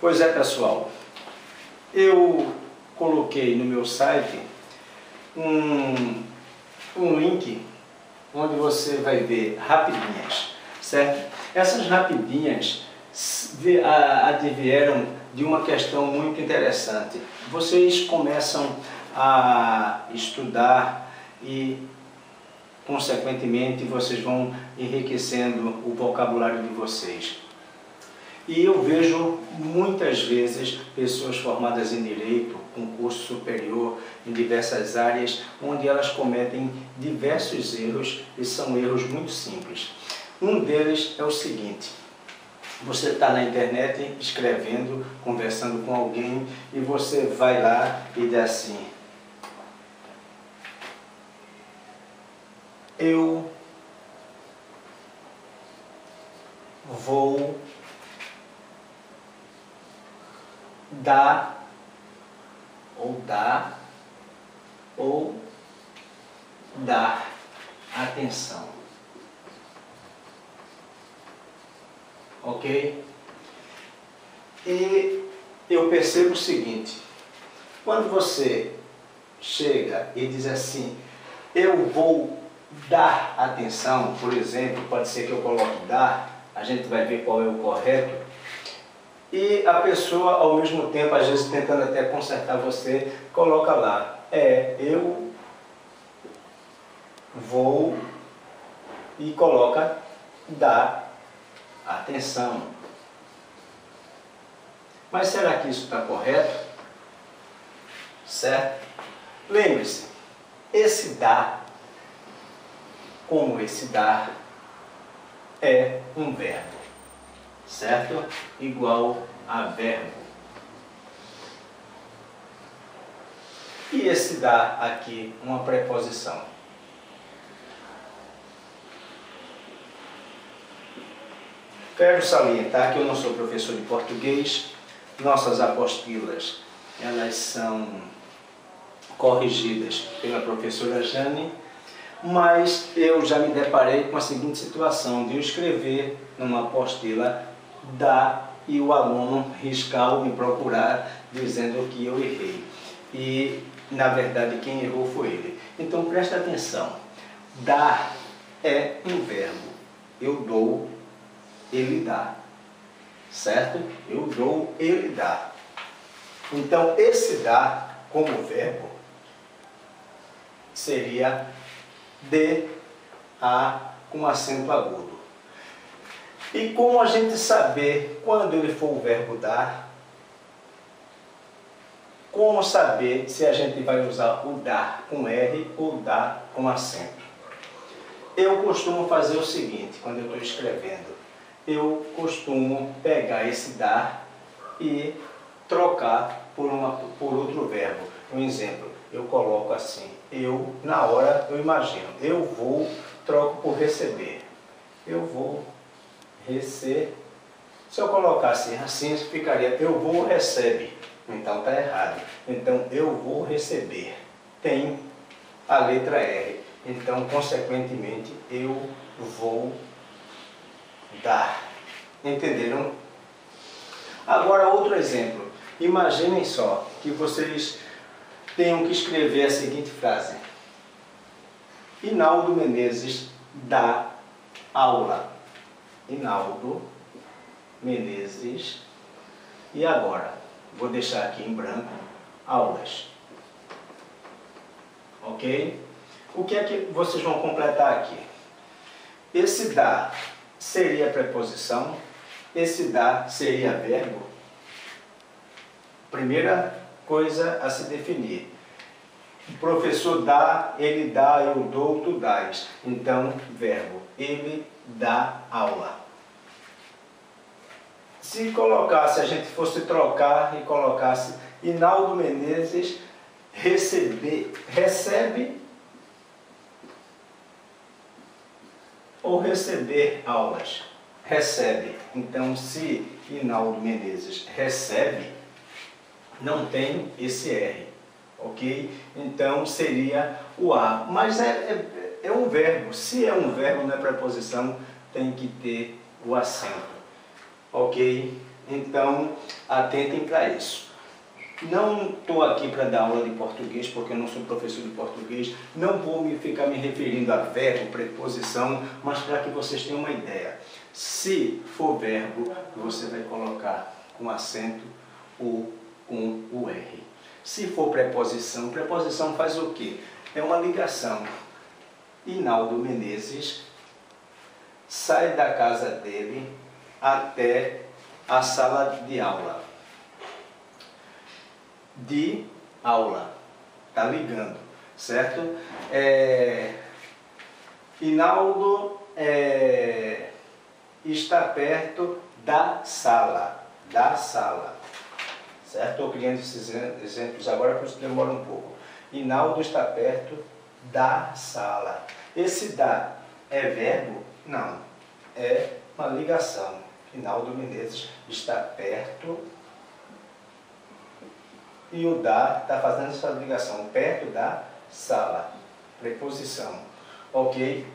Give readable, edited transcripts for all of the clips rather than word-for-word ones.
Pois é, pessoal, eu coloquei no meu site um link onde você vai ver rapidinhas, certo? Essas rapidinhas advieram de uma questão muito interessante. Vocês começam a estudar e, consequentemente, vocês vão enriquecendo o vocabulário de vocês. E eu vejo muitas vezes pessoas formadas em Direito, com curso superior em diversas áreas, onde elas cometem diversos erros e são erros muito simples. Um deles é o seguinte: você está na internet escrevendo, conversando com alguém e você vai lá e diz assim: eu vou dar atenção. Ok? E eu percebo o seguinte: quando você chega e diz assim, eu vou dar atenção, por exemplo, pode ser que eu coloque dar, a gente vai ver qual é o correto, e a pessoa, ao mesmo tempo, às vezes tentando até consertar você, coloca lá, eu vou, e coloca dar atenção. Mas será que isso está correto? Certo? Lembre-se, esse dar, como esse dar, é um verbo, certo? Igual a verbo. E esse dar aqui, uma preposição. Quero salientar que eu não sou professor de português. Nossas apostilas, elas são corrigidas pela professora Jane, mas eu já me deparei com a seguinte situação, de eu escrever numa apostila dar e o aluno riscar ou me procurar dizendo que eu errei. E, na verdade, quem errou foi ele. Então, presta atenção. Dar é um verbo. Eu dou, ele dá. Certo? Eu dou, ele dá. Então, esse dar, como verbo, seria D-A com acento agudo. E como a gente saber quando ele for o verbo dar? Como saber se a gente vai usar o dar com R ou dar com acento? Eu costumo fazer o seguinte, quando eu estou escrevendo. Eu costumo pegar esse dar e trocar por outro verbo. Um exemplo, eu coloco assim, na hora eu imagino, eu vou, troco por receber. Eu vou receber. Se eu colocasse assim, ficaria, eu vou recebe. Então está errado. Então, eu vou receber. Tem a letra R. Então, consequentemente, eu vou dar. Entenderam? Agora, outro exemplo. Imaginem só que vocês tenham que escrever a seguinte frase: Hinaldo Menezes dá aula. Hinaldo Menezes. E agora? Vou deixar aqui em branco, aulas. Ok? O que é que vocês vão completar aqui? Esse dá seria preposição, esse dá seria verbo. Primeira coisa a se definir. O professor dá, ele dá, eu dou, tu dás. Então, verbo. Ele dá aula. Se colocasse, a gente fosse trocar e colocasse Hinaldo Menezes recebe ou receber aulas. Recebe. Então, se Hinaldo Menezes recebe, não tem esse R, ok? Então, seria o A. Mas é um verbo. Se é um verbo, não é preposição, tem que ter o acento. Ok? Então, atentem para isso. Não estou aqui para dar aula de português, porque eu não sou professor de português. Não vou ficar me referindo a verbo, preposição, mas para que vocês tenham uma ideia. Se for verbo, você vai colocar com acento ou com o R. Se for preposição, preposição faz o quê? É uma ligação. Hinaldo Menezes sai da casa dele até a sala de aula. De aula. Está ligando, certo? Hinaldo está perto da sala. Da sala. Certo? Estou criando esses exemplos agora, por isso demora um pouco. Hinaldo está perto da sala. Esse da é verbo? Não. É uma ligação. Hinaldo Menezes está perto. E o da está fazendo essa ligação. Perto da sala. Preposição. Ok?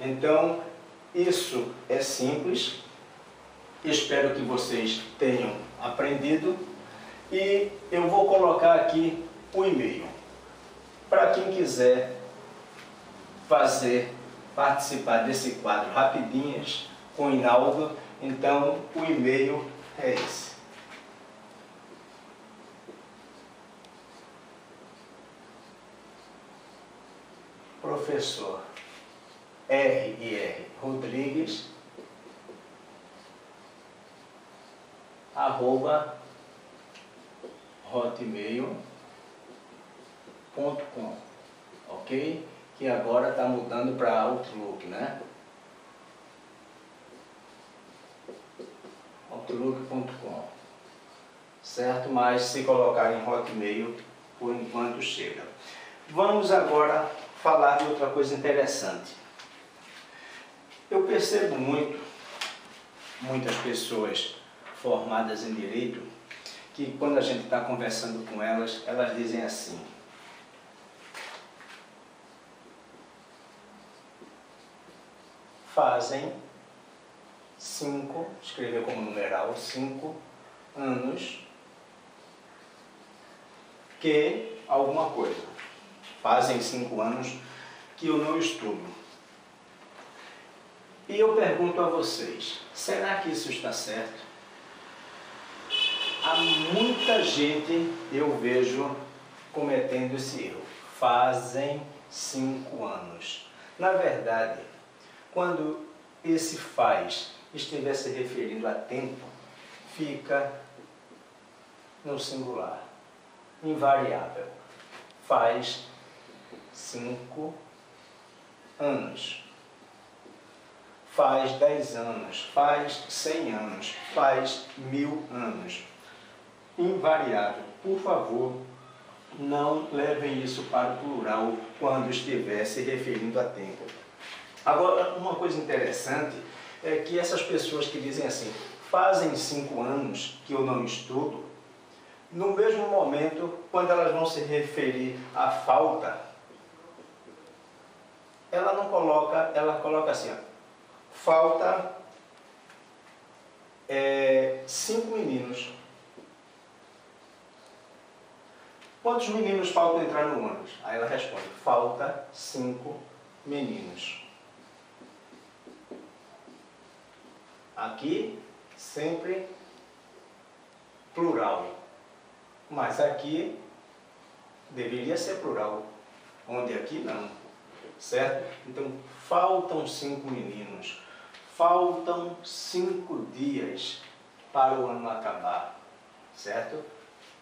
Então, isso é simples. Espero que vocês tenham aprendido. E eu vou colocar aqui o e-mail. Para quem quiser participar desse quadro Rapidinhas com Hinaldo, então o e-mail é esse. Professor R.R. Rodrigues @hotmail.com, ok? Que agora está mudando para Outlook, né? Outlook.com, certo? Mas se colocar em Hotmail, por enquanto chega. Vamos agora falar de outra coisa interessante. Eu percebo muitas pessoas formadas em Direito, que quando a gente está conversando com elas, elas dizem assim: fazem 5, escrever como numeral, 5 anos que alguma coisa. Fazem 5 anos que eu não estudo. E eu pergunto a vocês, será que isso está certo? Há muita gente, eu vejo, cometendo esse erro. Fazem 5 anos. Na verdade, quando esse faz estiver se referindo a tempo, fica no singular, invariável. Faz 5 anos. Faz 10 anos, faz 100 anos, faz 1000 anos. Invariável. Por favor, não levem isso para o plural quando estiver se referindo a tempo. Agora, uma coisa interessante é que essas pessoas que dizem assim, fazem 5 anos que eu não estudo, no mesmo momento, quando elas vão se referir à falta, ela coloca assim, ó, falta 5 meninos. Quantos meninos faltam entrar no ônibus? Aí ela responde, falta 5 meninos. Aqui, sempre plural. Mas aqui deveria ser plural, onde aqui não. Certo? Então, faltam 5 meninos. Faltam 5 dias para o ano acabar. Certo?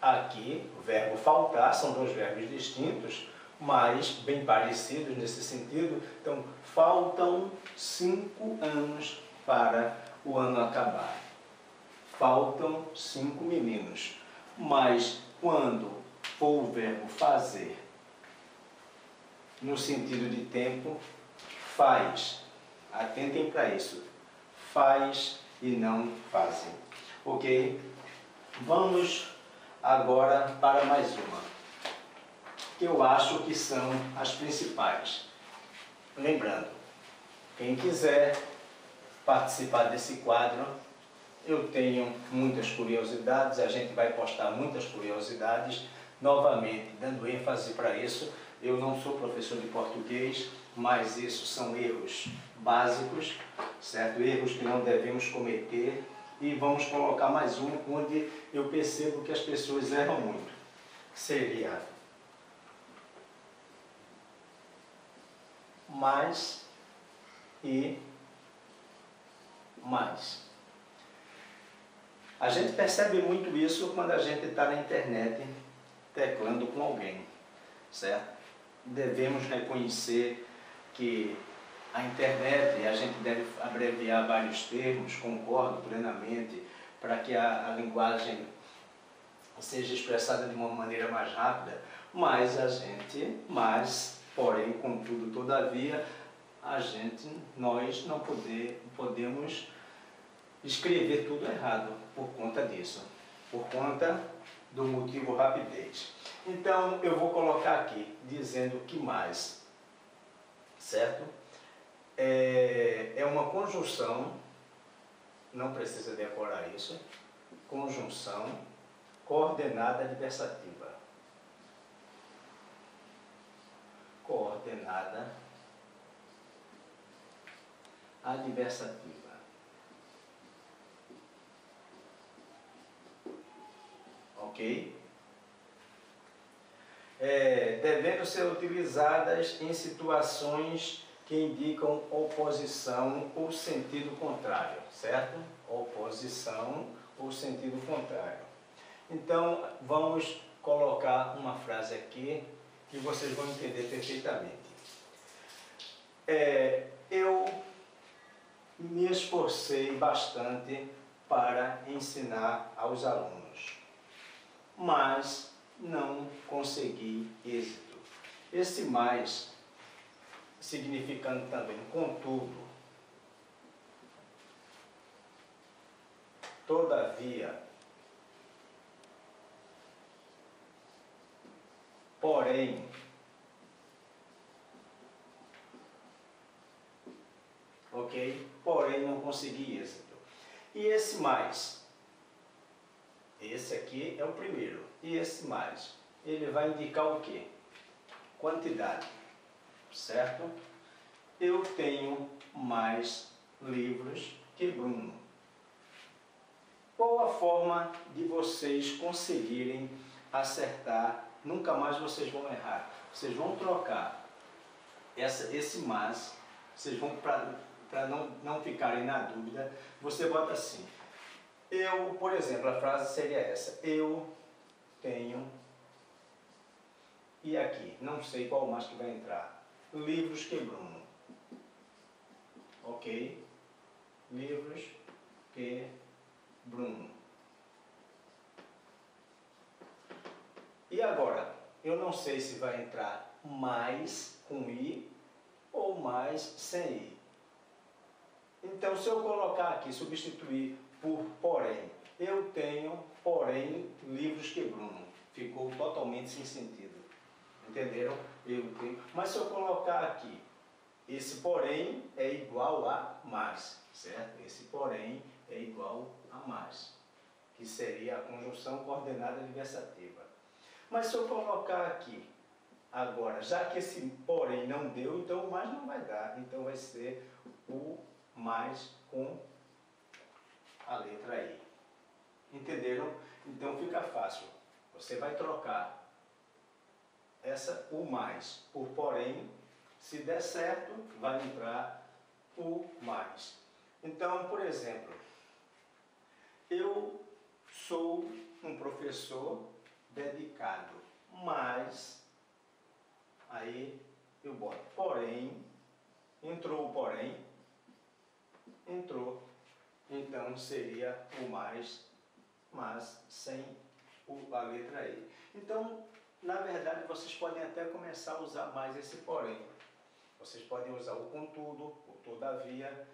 Aqui, o verbo faltar, são 2 verbos distintos, mas bem parecidos nesse sentido. Então, faltam 5 anos para o ano acabar. Faltam 5 meninos. Mas, quando for o verbo fazer, no sentido de tempo, faz. Atentem para isso. Faz e não fazem. Ok? Vamos agora para mais uma, que eu acho que são as principais. Lembrando, quem quiser participar desse quadro, eu tenho muitas curiosidades, a gente vai postar muitas curiosidades, novamente dando ênfase para isso. Eu não sou professor de português, mas isso são erros básicos, certo? Erros que não devemos cometer. E vamos colocar mais um onde eu percebo que as pessoas erram muito. Seria mais e mais. A gente percebe muito isso quando a gente está na internet teclando com alguém, certo? Devemos reconhecer que a internet, a gente deve abreviar vários termos, concordo plenamente, para que a linguagem seja expressada de uma maneira mais rápida, mas porém, contudo, todavia, nós não podemos escrever tudo errado por conta disso, por conta do motivo rapidez. Então, eu vou colocar aqui, dizendo que mais, certo? É uma conjunção, não precisa decorar isso, conjunção coordenada adversativa. Coordenada adversativa. Ok? Devendo ser utilizadas em situações que indicam oposição ou sentido contrário, certo? Oposição ou sentido contrário. Então, vamos colocar uma frase aqui que vocês vão entender perfeitamente. Eu me esforcei bastante para ensinar aos alunos, mas não consegui êxito. Esse mais, significando também contudo, todavia, porém, ok? Porém não consegui êxito. E esse mais? Esse aqui é o primeiro. E esse mais? Ele vai indicar o quê? Quantidade, certo? Eu tenho mais livros que Bruno. Qual a forma de vocês conseguirem acertar? Nunca mais vocês vão errar. Vocês vão trocar esse mais, vocês vão, para não ficarem na dúvida, você bota assim. Eu, por exemplo, a frase seria essa. Eu tenho, e aqui, não sei qual mais que vai entrar. Livros que Bruno. Ok? Livros que Bruno. E agora, eu não sei se vai entrar mais com I ou mais sem I. Então, se eu colocar aqui, substituir por porém, eu tenho, porém, livros que Bruno. Ficou totalmente sem sentido. Entenderam? Eu tenho. Mas se eu colocar aqui, esse porém é igual a mais, certo? Esse porém é igual a mais, que seria a conjunção coordenada adversativa. Mas se eu colocar aqui, agora, já que esse porém não deu, então o mais não vai dar. Então vai ser o mais com a letra I. Entenderam? Então fica fácil. Você vai trocar o mais por porém. Se der certo, vai entrar o mais. Então, por exemplo, eu sou um professor dedicado, mas aí eu boto porém, entrou o porém, entrou, então seria o mais, mas sem a letra I. Então, na verdade, vocês podem até começar a usar mais esse porém. Vocês podem usar o contudo, o todavia,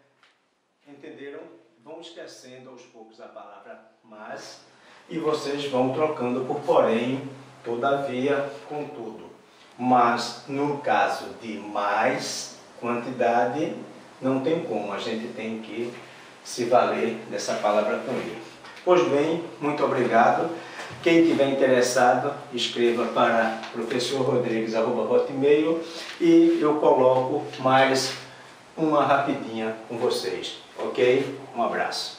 entenderam? Vão esquecendo aos poucos a palavra mas, e vocês vão trocando por porém, todavia, contudo. Mas, no caso de mais quantidade, não tem como, a gente tem que se valer dessa palavra também. Pois bem, muito obrigado. Quem tiver interessado, escreva para professorrodrigues@hotmail e eu coloco mais uma rapidinha com vocês, ok? Um abraço.